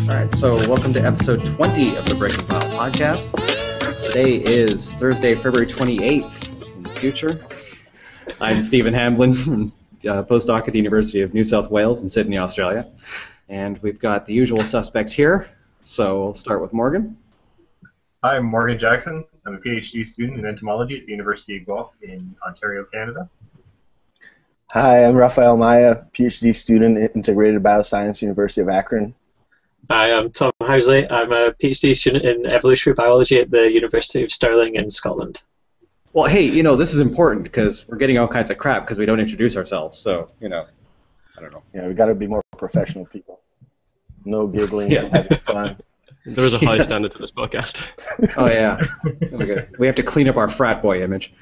All right, so welcome to episode 20 of the Breaking Pile podcast. Today is Thursday, February 28th in the future. I'm Stephen Hamblin, postdoc at the University of New South Wales in Sydney, Australia. And we've got the usual suspects here, so we'll start with Morgan. Hi, I'm Morgan Jackson. I'm a PhD student in entomology at the University of Guelph in Ontario, Canada. Hi, I'm Rafael Maya, PhD student at Integrated Bioscience, University of Akron. Hi, I'm Tom Housley. I'm a PhD student in evolutionary biology at the University of Stirling in Scotland. Well, hey, this is important because we're getting all kinds of crap because we don't introduce ourselves, so, I don't know. Yeah, we got to be more professional people. No giggling, no having fun. There is a high standard to this podcast. Oh, yeah. We have to clean up our frat boy image.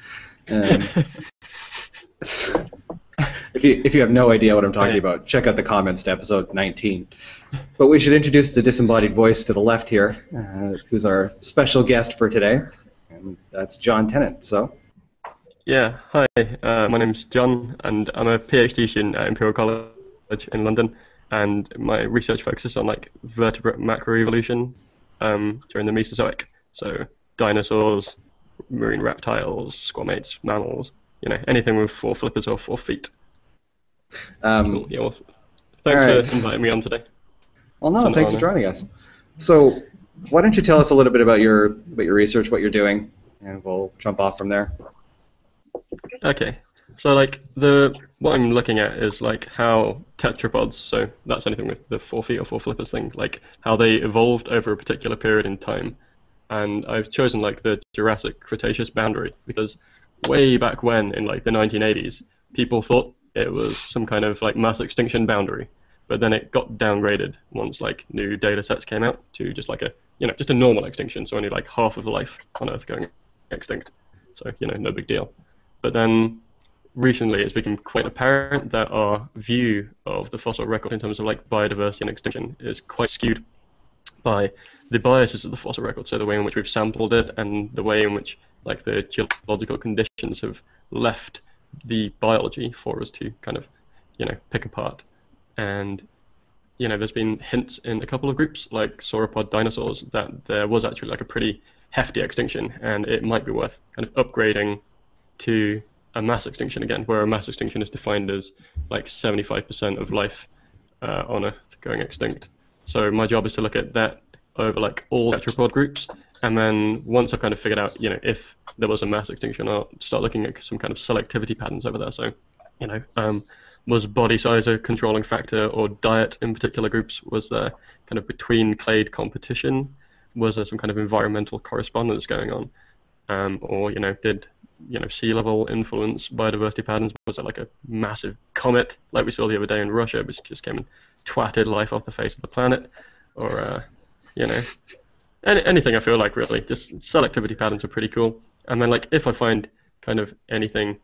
If you have no idea what I'm talking about, check out the comments to episode 19. But we should introduce the disembodied voice to the left here, who's our special guest for today, and that's Jon Tennant. So, yeah, hi. My name's John, and I'm a PhD student at Imperial College in London, and my research focuses on vertebrate macroevolution during the Mesozoic. So dinosaurs, marine reptiles, squamates, mammals, anything with 4 flippers or 4 feet. Cool. Yeah, well, thanks for inviting me on today. Well, no, thanks for joining us. So, why don't you tell us a little bit about your research, what you're doing, and we'll jump off from there. Okay. So, what I'm looking at is how tetrapods, so that's anything with the 4 feet or 4 flippers thing, how they evolved over a particular period in time. And I've chosen the Jurassic-Cretaceous boundary because way back when, in the 1980s, people thought it was some kind of mass extinction boundary, but then it got downgraded once new data sets came out to just just a normal extinction, so only half of the life on Earth going extinct. So no big deal. But then recently it's become quite apparent that our view of the fossil record in terms of biodiversity and extinction is quite skewed by the biases of the fossil record, so the way in which we've sampled it and the way in which the geological conditions have left the biology for us to kind of, pick apart. And, there's been hints in a couple of groups, like sauropod dinosaurs, that there was actually a pretty hefty extinction, and it might be worth kind of upgrading to a mass extinction again, where a mass extinction is defined as 75% of life on Earth going extinct. So my job is to look at that over all tetrapod groups, and then once I've kind of figured out, if there was a mass extinction, I'll start looking at some kind of selectivity patterns over there. So, was body size a controlling factor, or diet in particular groups? Was there kind of between clade competition? Was there some kind of environmental correspondence going on? Or, did sea level influence biodiversity patterns? Was there a massive comet like we saw the other day in Russia, which just came and twatted life off the face of the planet? Or, anything I feel really. Just selectivity patterns are pretty cool. And then if I find kind of anything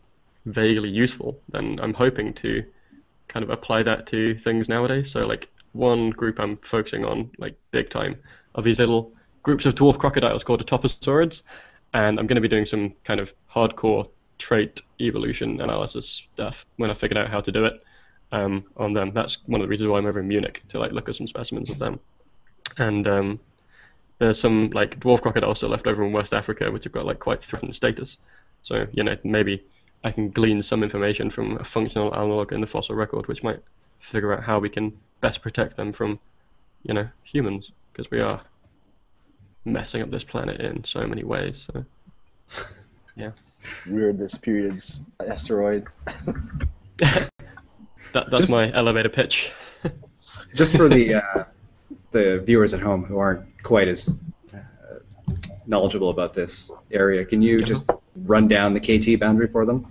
vaguely useful, then I'm hoping to kind of apply that to things nowadays. So one group I'm focusing on big time are these little groups of dwarf crocodiles called atoposaurids, and I'm going to be doing some kind of hardcore trait evolution analysis stuff when I figured out how to do it on them. That's one of the reasons why I'm over in Munich, to look at some specimens of them. And there's some dwarf crocodiles still left over in West Africa, which have got quite threatened status. So maybe I can glean some information from a functional analog in the fossil record, which might figure out how we can best protect them from, humans, because we are messing up this planet in so many ways. So, yeah. We're this period's asteroid. That's my elevator pitch. Just for the viewers at home who aren't quite as knowledgeable about this area, can you just run down the KT boundary for them?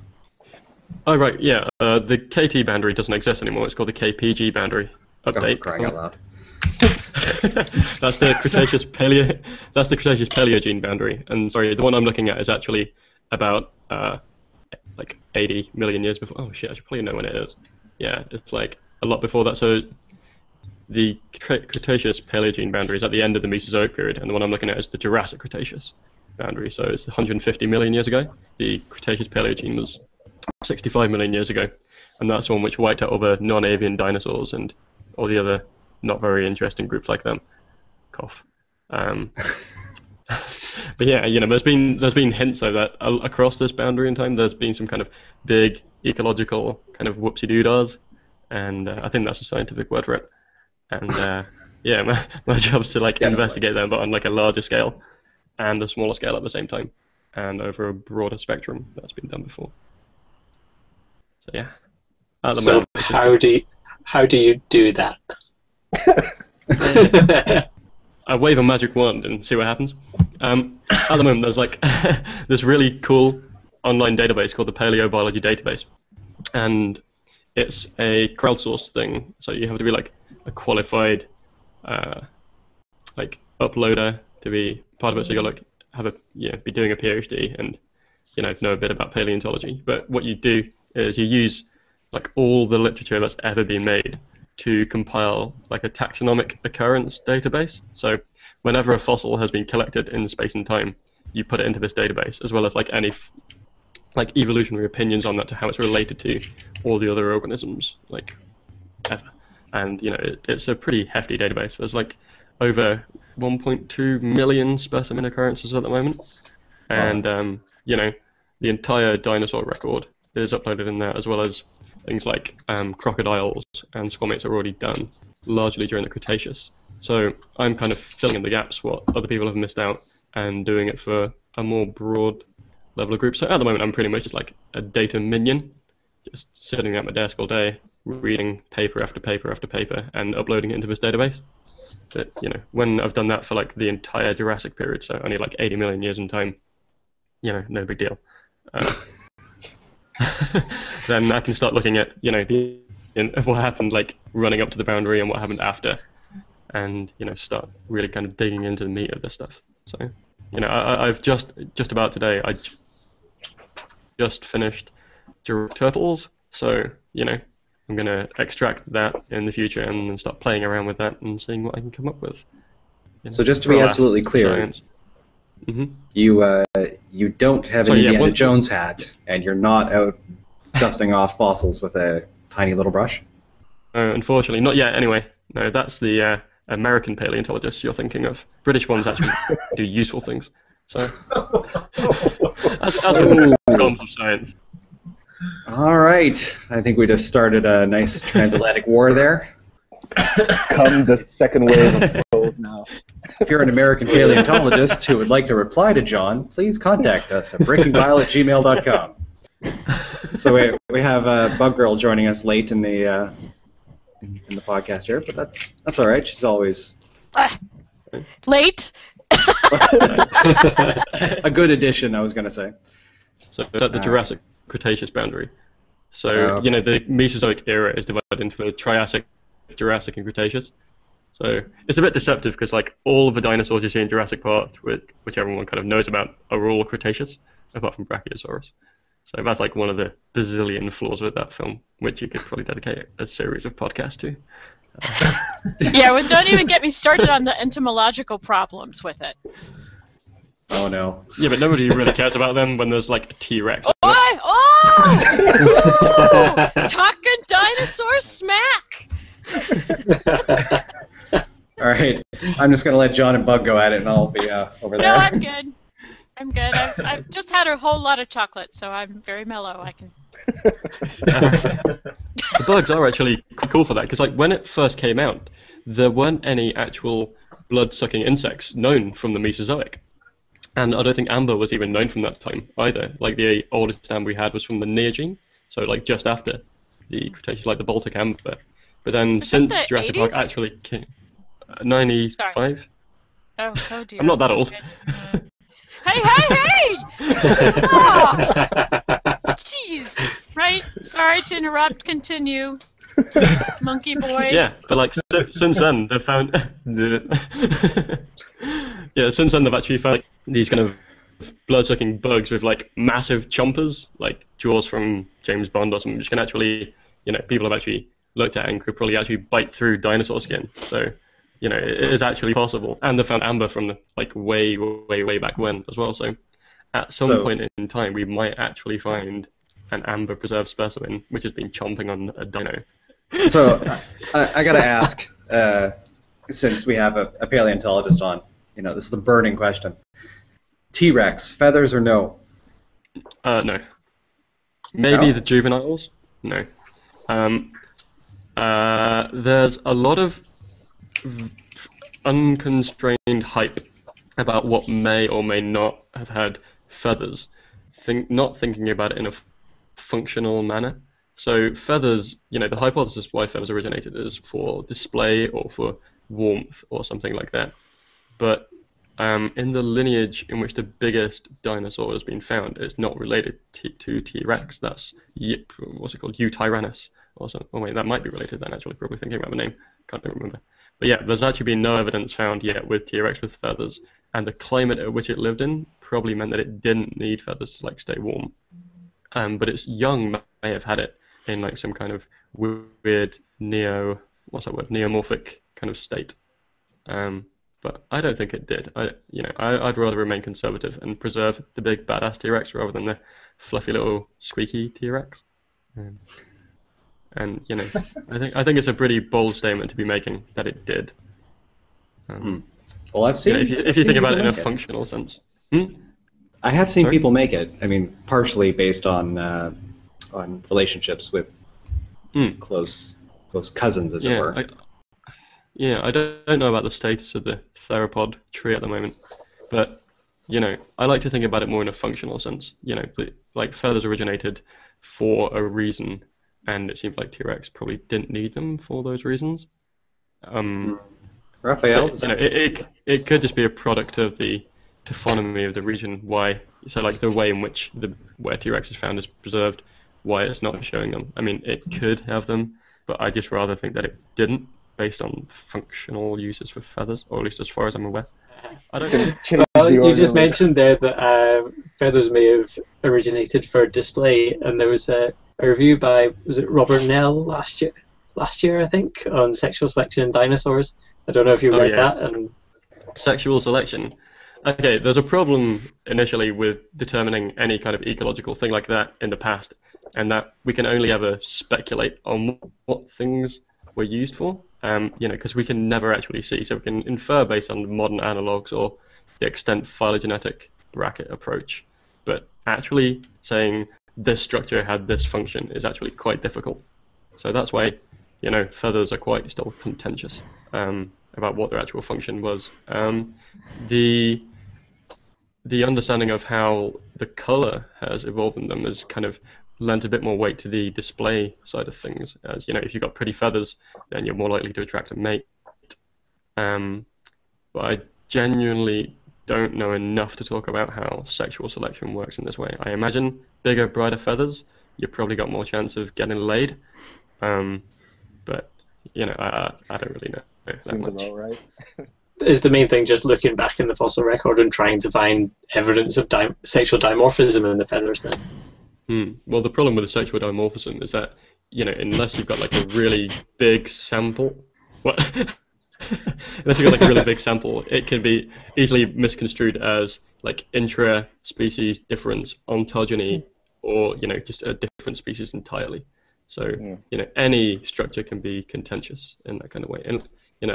Oh, right, yeah. The KT boundary doesn't exist anymore. It's called the KPG boundary. Update. Oh, crying out loud. That's the Cretaceous Paleogene boundary. And sorry, the one I'm looking at is actually about 80 million years before. Oh shit, I should probably know when it is. Yeah, it's a lot before that. So the Cretaceous Paleogene boundary is at the end of the Mesozoic period, and the one I'm looking at is the Jurassic-Cretaceous boundary. So it's 150 million years ago. The Cretaceous Paleogene was 65 million years ago, and that's one which wiped out all the non-avian dinosaurs and all the other not very interesting groups like them. Cough. But yeah, there's been hints though that across this boundary in time, there's been some kind of big ecological kind of whoopsie-doo-dahs, and I think that's a scientific word for it. And yeah, my job is to investigate them, but on like a larger scale and a smaller scale at the same time, and over a broader spectrum that's been done before. So yeah. So how do you do that? I wave a magic wand and see what happens. At the moment, there's like this really cool online database called the Paleobiology Database, and it's a crowdsourced thing. So you have to be like a qualified uploader to be part of it. So you got be doing a PhD and know a bit about paleontology. But what you do is you use like all the literature that's ever been made to compile like a taxonomic occurrence database. So whenever a fossil has been collected in space and time, you put it into this database, as well as like any evolutionary opinions on that to how it's related to all the other organisms like ever. And it's a pretty hefty database. There's like over 1.2 million specimen occurrences at the moment, and the entire dinosaur record is uploaded in there, as well as things like crocodiles and squamates are already done, largely during the Cretaceous. So I'm kind of filling in the gaps what other people have missed out and doing it for a more broad level of group. So at the moment I'm pretty much just like a data minion, just sitting at my desk all day, reading paper after paper after paper and uploading it into this database. But when I've done that for like the entire Jurassic period, so only like 80 million years in time, no big deal. Then I can start looking at what happened like running up to the boundary and what happened after, and start really kind of digging into the meat of this stuff. So I've just about today I just finished turtles, so I'm gonna extract that in the future and then start playing around with that and seeing what I can come up with. So just to be absolutely clear, you don't have an Indiana Jones hat, and you're not out dusting off fossils with a tiny little brush? Unfortunately, not yet. Anyway, no, that's the American paleontologists you're thinking of. British ones actually do useful things. So that's the realms of science. All right, I think we just started a nice transatlantic war there. Come the second wave of trolls now. If you're an American paleontologist who would like to reply to John, please contact us at breakingbile@gmail.com. So we have Bug Girl joining us late in the podcast here, but that's all right. She's always late. A good addition, I was going to say. So it's at the Jurassic-Cretaceous boundary. So the Mesozoic era is divided into the Triassic, Jurassic, and Cretaceous. So it's a bit deceptive because like all of the dinosaurs you see in Jurassic Park, which everyone kind of knows about, are all Cretaceous, apart from Brachiosaurus. So that's like one of the bazillion flaws with that film, which you could probably dedicate a series of podcasts to. Yeah, well, don't even get me started on the entomological problems with it. Oh no. Yeah, but nobody really cares about them when there's like a T-Rex. Talking dinosaur smack! All right, I'm just going to let John and Bug go at it, and I'll be over there. No, I'm good. I'm good. I've just had a whole lot of chocolate, so I'm very mellow. I can. The bugs are actually cool for that, because like when it first came out, there weren't any actual blood-sucking insects known from the Mesozoic. And I don't think amber was even known from that time either. Like the oldest amber we had was from the Neogene, so like just after the Cretaceous, like the Baltic amber. But then since Jurassic Park actually came, 95. Oh dear. I'm not that old. Hey! Oh, jeez. Right. Sorry to interrupt. Continue. Monkey boy. Yeah, but like since then they've found since then they've actually found like, these kind of blood-sucking bugs with like massive chompers, like jaws from James Bond or something, which can actually, people have actually looked at and could probably actually bite through dinosaur skin. So, it is actually possible. And they found amber from the like way back when as well. So, at some point in time, we might actually find an amber preserved specimen which has been chomping on a dino. So I gotta ask, since we have a paleontologist on, this is the burning question. T-Rex, feathers or no? No. Maybe No? the juveniles? No. There's a lot of unconstrained hype about what may or may not have had feathers, not thinking about it in a functional manner. So feathers, the hypothesis why feathers originated is for display or for warmth or something like that. But in the lineage in which the biggest dinosaur has been found, it's not related to T-Rex. That's what's it called, Eutyrannus or something. Oh wait, that might be related then. Actually, probably thinking about the name, can't remember. But yeah, there's actually been no evidence found yet with T-Rex with feathers, and the climate at which it lived in probably meant that it didn't need feathers to stay warm. But its young may have had it in some kind of weird neomorphic kind of state. But I don't think it did. I'd rather remain conservative and preserve the big badass T-Rex rather than the fluffy little squeaky T-Rex. And I think it's a pretty bold statement to be making that it did. Well, I've seen. If you think about it in a functional sense. I have seen people make it. I mean, partially based on relationships with close cousins, as it were. I don't know about the status of the theropod tree at the moment, but I like to think about it more in a functional sense. Feathers originated for a reason, and it seems like T-Rex probably didn't need them for those reasons. Raphael, it could just be a product of the taphonomy of the region. Why? So the way in which where T-Rex is found is preserved. Why it's not showing them? I mean, it could have them, but I just rather think that it didn't, based on functional uses for feathers, or at least as far as I'm aware. I don't know. Well, you just mentioned there that feathers may have originated for display, and there was a review by, was it Robert Nell last year I think, on sexual selection in dinosaurs. I don't know if you read that. And sexual selection. Okay, there's a problem initially with determining any kind of ecological thing like that in the past, and that we can only ever speculate on what things were used for, because we can never actually see. So we can infer based on modern analogues or the extent phylogenetic bracket approach, but actually saying this structure had this function is actually quite difficult. So that's why, feathers are quite still contentious about what their actual function was. The understanding of how the color has evolved in them has kind of lent a bit more weight to the display side of things. As if you've got pretty feathers, then you're more likely to attract a mate. But I genuinely don't know enough to talk about how sexual selection works in this way. I imagine bigger, brighter feathers, you've probably got more chance of getting laid. But I don't really know that Seems much. about right. is the main thing just looking back in the fossil record and trying to find evidence of sexual dimorphism in the feathers then? Well, the problem with the sexual dimorphism is that, unless you've got a really big sample, unless you've got a really big sample, it can be easily misconstrued as intra-species difference, ontogeny, or just a different species entirely. So any structure can be contentious in that kind of way. And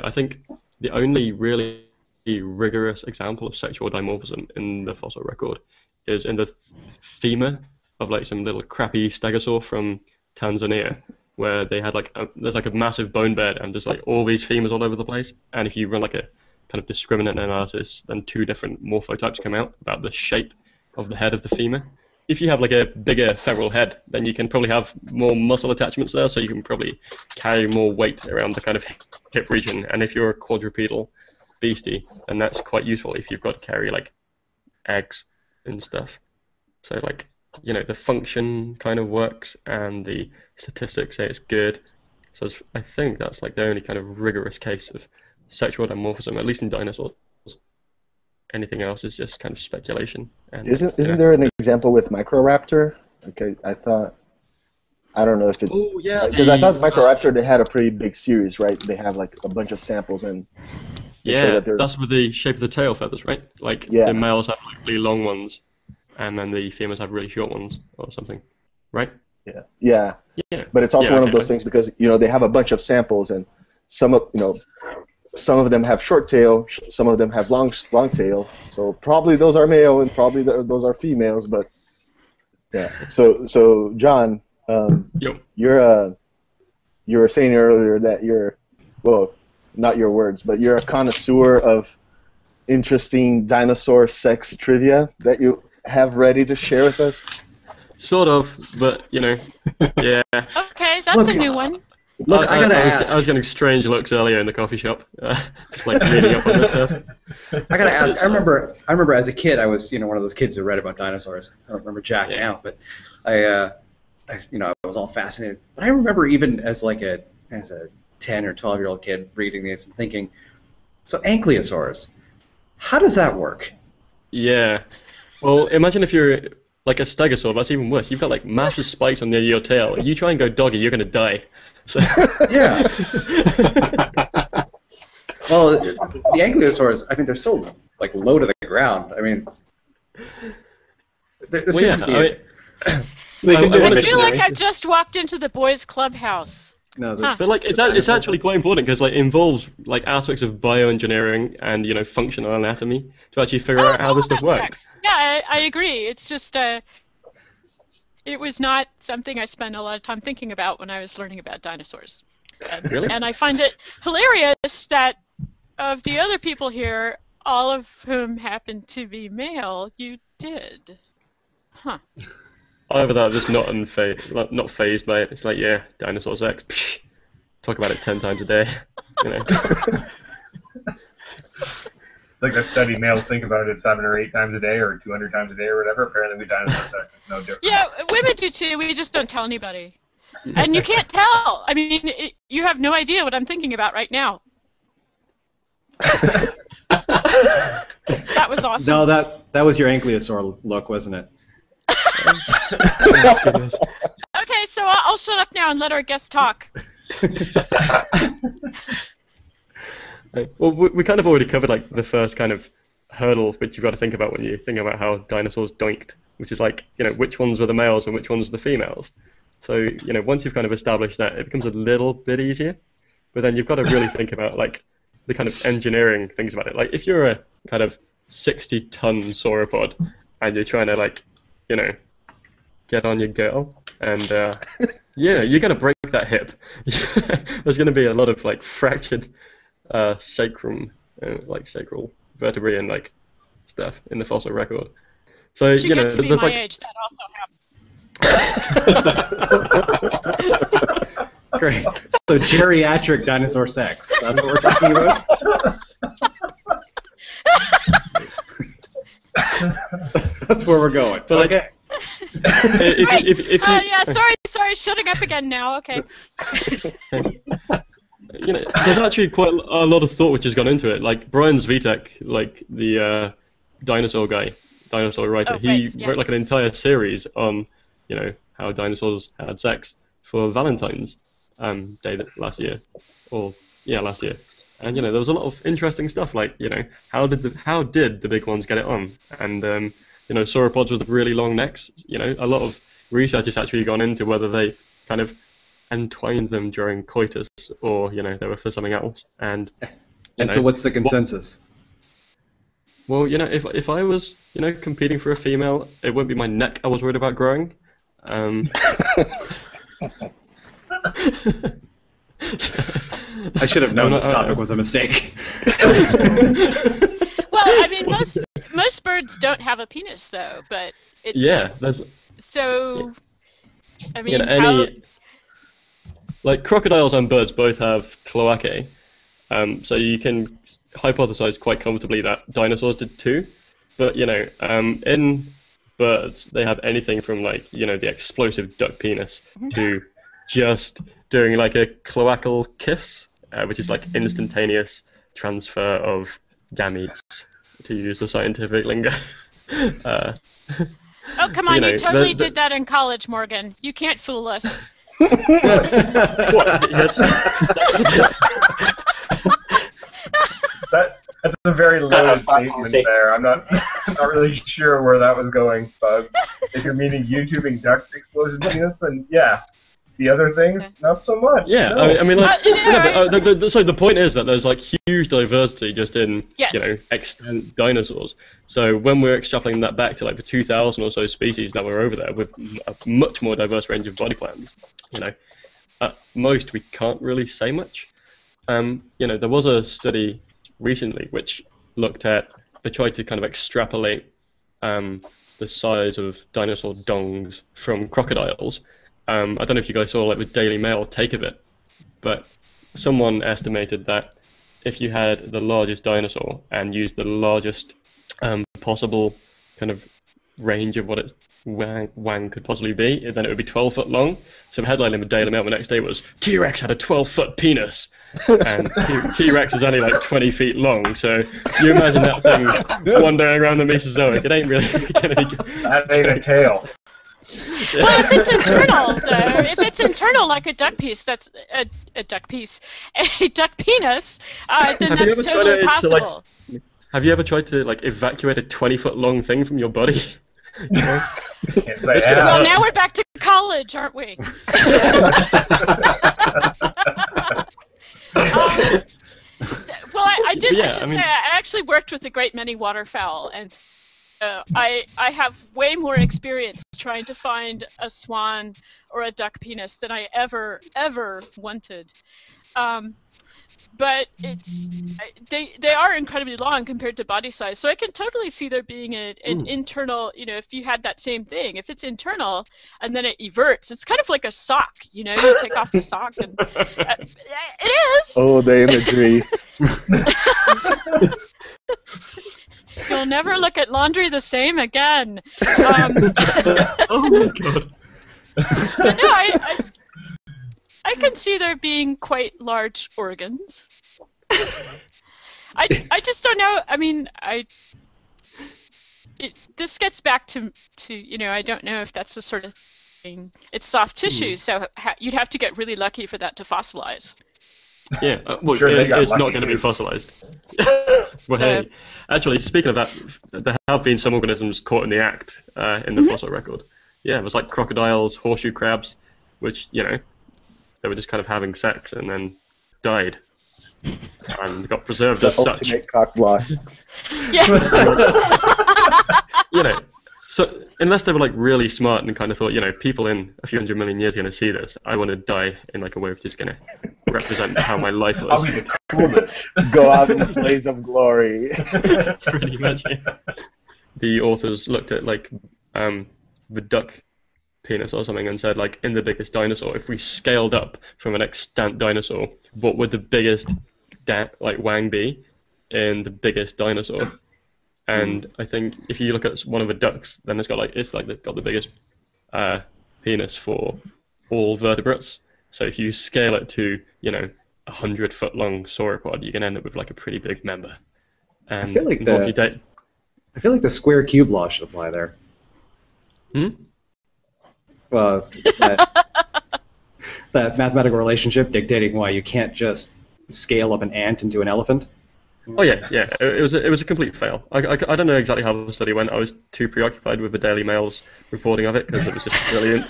I think the only really rigorous example of sexual dimorphism in the fossil record is in the femur of some little crappy stegosaur from Tanzania, where they had there's a massive bone bed and there's all these femurs all over the place. And if you run a kind of discriminant analysis, then two different morphotypes come out about the shape of the head of the femur. If you have a bigger femoral head, then you can probably have more muscle attachments there, so you can probably carry more weight around the kind of hip region. And if you're a quadrupedal beastie, then that's quite useful if you've got to carry eggs and stuff. So the function kind of works and the statistics say it's good. So I think that's the only kind of rigorous case of sexual dimorphism, at least in dinosaurs. Anything else is just kind of speculation. And, isn't there an example with Microraptor? Okay, I don't know if it's... Oh, yeah. Because I thought Microraptor, they had a pretty big series, right? They have a bunch of samples and... Yeah, that's with the shape of the tail feathers, right? The males have really long ones, and then the females have really short ones or something, right? Yeah. But it's also one of those things because, they have a bunch of samples and some of, some of them have short tail, some of them have long tail. So probably those are male and probably those are females. But yeah. So John, Yo. you were saying earlier that well, not your words, but you're a connoisseur of interesting dinosaur sex trivia that you have ready to share with us. Sort of, but yeah. Okay, that's a new one. Look, I gotta ask. I was getting strange looks earlier in the coffee shop, just like reading up on this stuff. I gotta ask. I remember as a kid, I was one of those kids who read about dinosaurs. I don't remember Jack now, but I was all fascinated. But I remember even as a 10 or 12-year-old kid reading these and thinking, so ankylosaurs, how does that work? Yeah. Well, imagine if you're like a stegosaur. That's even worse. You've got like massive spikes on your tail. You try and go doggy, you're gonna die. So. Yeah. Well, the ankylosaurs, I mean, they're so low to the ground. I mean, there seems to be. I feel like I just walked into the boys' clubhouse. No, but it's actually quite important because it involves aspects of bioengineering and functional anatomy to actually figure out how this stuff works. Yeah, I agree. It's just it was not something I spent a lot of time thinking about when I was learning about dinosaurs. Really? And I find it hilarious that of the other people here, all of whom happen to be male, you did. Huh. Either that, just not fazed by it. It's like, yeah, dinosaur sex. Psh, talk about it 10 times a day. It's like that study males think about it 7 or 8 times a day or 200 times a day or whatever. Apparently with dinosaur sex is no different. Yeah, women do too. We just don't tell anybody. And you can't tell. I mean, you have no idea what I'm thinking about right now. That was awesome. No, that was your ankylosaur look, wasn't it? Okay, so I'll shut up now and let our guest talk. Well, we kind of already covered the first kind of hurdle which you've got to think about when you think about how dinosaurs doinked, which is which ones were the males and which ones were the females. So once you've kind of established that, it becomes a little bit easier. But then you've got to really think about the kind of engineering things about it. If you're a kind of 60-ton sauropod and you're trying to get on your girl, and you're gonna break that hip. There's gonna be a lot of fractured sacrum, sacral vertebrae and stuff in the fossil record. So She gets to be there's my age. That also happens. Great. So geriatric dinosaur sex. That's what we're talking about. That's where we're going. But okay. if you, yeah, sorry, shutting up again now. Okay. There's actually quite a lot of thought which has gone into it. Brian Zvitek, the dinosaur writer, he wrote an entire series on how dinosaurs had sex for Valentine's Day last year, last year. And there was a lot of interesting stuff how did the big ones get it on? And sauropods with really long necks. A lot of research has actually gone into whether they kind of entwined them during coitus or they were for something else. And so what's the consensus? Well, if I was competing for a female, it wouldn't be my neck I was worried about growing. I should have known this topic was a mistake. Well, I mean, most birds don't have a penis, though, but it's... So, I mean, crocodiles and birds both have cloacae, so you can hypothesize quite comfortably that dinosaurs did too. But, in birds, they have anything from, the explosive duck penis to just doing, a cloacal kiss, which is, instantaneous transfer of gametes, to use the scientific lingo. Oh, come on, you totally did that in college, Morgan. You can't fool us. That's a very loaded statement there. I'm not really sure where that was going, but if you're meaning YouTubing duck explosion penis, then yeah. The other things, not so much. Yeah, no. I mean, like, yeah, so the point is that there's like huge diversity just in Yes. extant dinosaurs. So when we're extrapolating that back to like the 2,000 or so species that were over there with a much more diverse range of body plans, at most we can't really say much. There was a study recently which they tried to kind of extrapolate the size of dinosaur dongs from crocodiles. I don't know if you guys saw like the Daily Mail take of it, but someone estimated that if you had the largest dinosaur and used the largest possible kind of range of what its wang could possibly be, then it would be 12 foot long. So the headline in the Daily Mail the next day was, T-Rex had a 12-foot penis. And T-Rex is only like 20 feet long, so you imagine that thing wandering around the Mesozoic. It ain't really going to be good. That ain't a tail. Well, if it's internal, though, if it's internal like a duck piece, that's a duck piece, a duck penis, then that's totally possible. Have you ever tried to like evacuate a 20-foot long thing from your body? Well, now we're back to college, aren't we? Well, I actually worked with a great many waterfowl, and I have way more experience trying to find a swan or a duck penis than I ever wanted. But they are incredibly long compared to body size, so I can totally see there being an internal. If you had that same thing, if it's internal and then it everts, it's kind of like a sock. You take off the sock, and it is. Oh, the imagery! You'll never look at laundry the same again. Oh my god! But no, I can see there being quite large organs. I just don't know. I mean, this gets back to I don't know if that's the sort of thing. It's soft tissue, so you'd have to get really lucky for that to fossilize. Yeah, it's not going to be fossilized. Well, hey, actually, speaking of that, there have been some organisms caught in the act in the fossil record. Yeah, it was like crocodiles, horseshoe crabs, which they were just kind of having sex and then died and got preserved as such. Ultimate cock block. Yeah. So unless they were like really smart and kind of thought, people in a few hundred million years are going to see this, I want to die in like a way of just going to represent how my life was. I'll be the coolest. Go out in a blaze of glory. Pretty much. Yeah. The authors looked at like the duck penis or something and said, like, in the biggest dinosaur, if we scaled up from an extant dinosaur, what would the biggest wang be in the biggest dinosaur? And I think if you look at one of the ducks, then they've got the biggest penis for all vertebrates. So if you scale it to 100-foot long sauropod, you can end up with like a pretty big member. And I feel like the square cube law should apply there. That mathematical relationship dictating why you can't just scale up an ant into an elephant. Oh yeah. It was a complete fail. I don't know exactly how the study went. I was too preoccupied with the Daily Mail's reporting of it because it was just brilliant.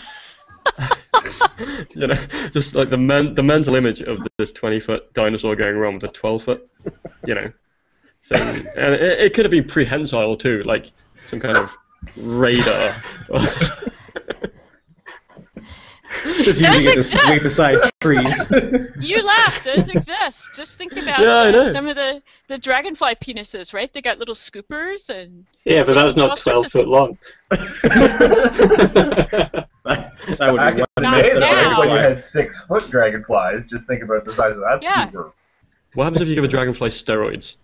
Just like the mental image of this 20-foot dinosaur going around with a 12-foot, thing, and it could have been prehensile too, like some kind of radar. Just using it to sweep aside trees. You laugh. Those exist. Just think about some of the dragonfly penises, right? They got little scoopers and. Yeah, but that's not 12 foot long. That would be one messed up when you dragonfly. had 6-foot dragonflies, just think about the size of that scooper. What happens if you give a dragonfly steroids?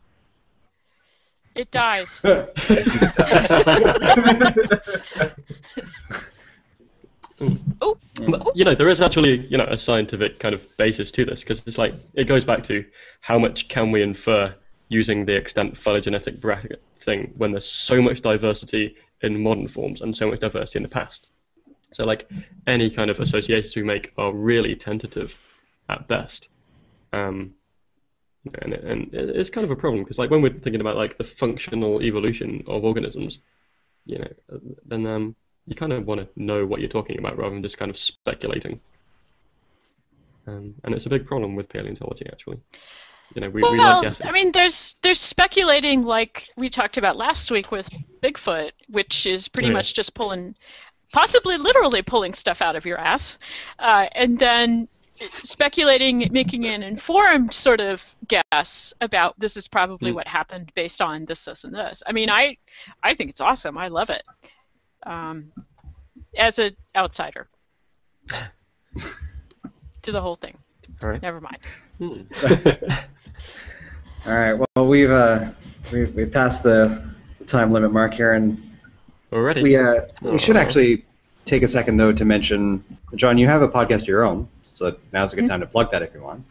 It dies. Oh. But, there is actually, a scientific kind of basis to this, because it's like, it goes back to how much can we infer using the extant phylogenetic bracket thing when there's so much diversity in modern forms and so much diversity in the past. So, like, any kind of associations we make are really tentative at best. And it's kind of a problem, because, like, when we're thinking about, like, the functional evolution of organisms, then you kind of want to know what you're talking about rather than just kind of speculating. and it's a big problem with paleontology actually. You know, we like guessing. I mean, there's speculating like we talked about last week with Bigfoot, which is pretty much just possibly literally pulling stuff out of your ass, and then speculating, making an informed sort of guess about this is probably what happened based on this, and this. I mean, I think it's awesome. I love it. As an outsider to the whole thing. All right. Never mind. All right. Well, we've passed the time limit mark here, and already we should actually take a second though to mention, John, you have a podcast of your own, so now's a good time to plug that if you want.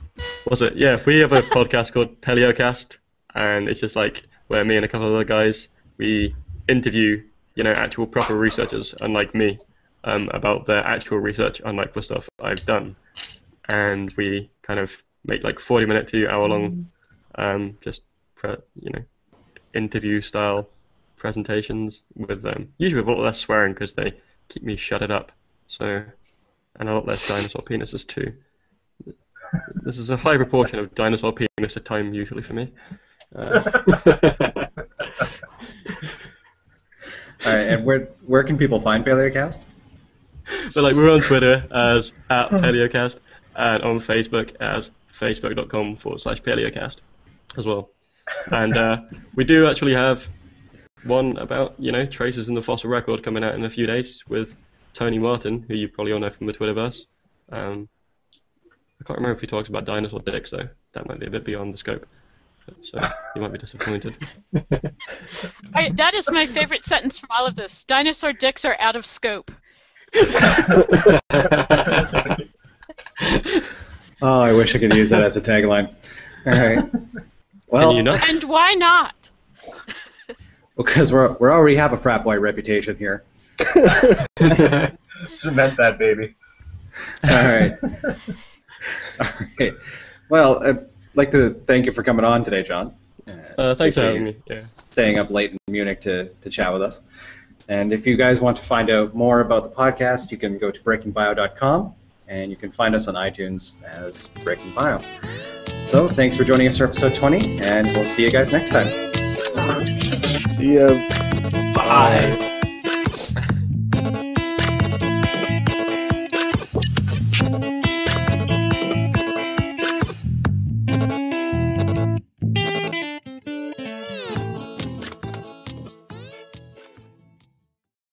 Was it? Yeah, we have a podcast called Paleocast, and it's just like where me and a couple of other guys we interview, you know, actual proper researchers, unlike me, about their actual research, unlike the stuff I've done, and we kind of make like 40-minute to hour-long, interview-style presentations with usually with a lot less swearing because they keep me shutted up. So, and a lot less dinosaur penises too. This is a high proportion of dinosaur penis time usually for me. All right, and where can people find Paleocast? But like we're on Twitter as @Paleocast and on Facebook as facebook.com/Paleocast as well. And we do actually have one about, you know, traces in the fossil record coming out in a few days with Tony Martin, who you probably all know from the Twitterverse. I can't remember if he talks about dinosaur dicks though. That might be a bit beyond the scope. So you might be disappointed. That is my favorite sentence from all of this. Dinosaur dicks are out of scope. Oh, I wish I could use that as a tagline. All right. Well, and why not? Because we already have a frat boy reputation here. Cement that, baby. All right. All right. Well, I'd like to thank you for coming on today, John. Thanks for having me. Yeah. Staying up late in Munich to chat with us. And if you guys want to find out more about the podcast, you can go to breakingbio.com, and you can find us on iTunes as Breaking Bio. So thanks for joining us for episode 20, and we'll see you guys next time. See ya. Bye.